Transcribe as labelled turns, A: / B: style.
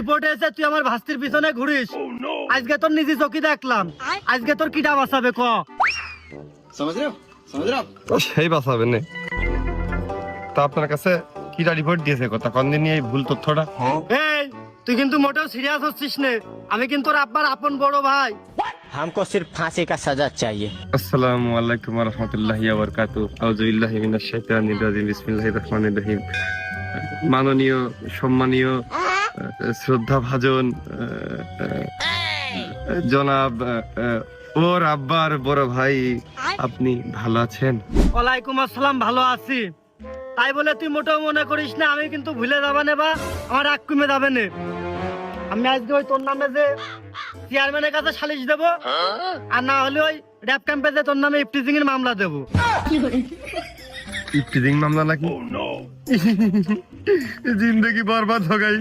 A: Report এসে তুই আমার ভাস্তির পিছনে ঘুরিস। আজকে তোর নিজে চোখে দেখলাম, আজকে তোর কিটা বাঁচাবে ক?
B: সেই বাঁচাবে না। তা আপনার কাছে কিরা রিপোর্ট দিয়েছে কথা কনদিন এই ভুল তথ্যটা?
A: এই তুই কিন্তু মোটেও সিরিয়াস হচ্ছিস না। আমি কিন্তু তোর আব্বার আপন বড় ভাই।
C: हमको सिर्फ फांसी का सजा चाहिए।
B: আসসালামু আলাইকুম ওয়া রাহমাতুল্লাহি ওয়া বারাকাতুহু। আউযু বিল্লাহি মিনাশ শাইতানির রাজিম। বিসমিল্লাহির রহমানির রহিম। মাননীয় সম্মানীয় শ্রদ্ধাভাজন জনাব ওর আব্বার বড় ভাই, আপনি ভালো আছেন?
A: ওয়ালাইকুম আসসালাম, ভালো আছি। তাই বলে তুই মোটেও মনে করিস না আমি কিন্তু ভুলে যাবে না বা আমার রাগ কমে যাবে না। আমি আজকে ওই তোর নামে যে চেয়ারম্যানের কাছে সালিশ দেব, আর না হলে ওই র‍্যাব ক্যাম্পে যে তোর নামে ইফটিজিং এর মামলা দেব।
B: ইফতিজিং মামলা নাকি? জিন্দগি বরবাদ हो गई।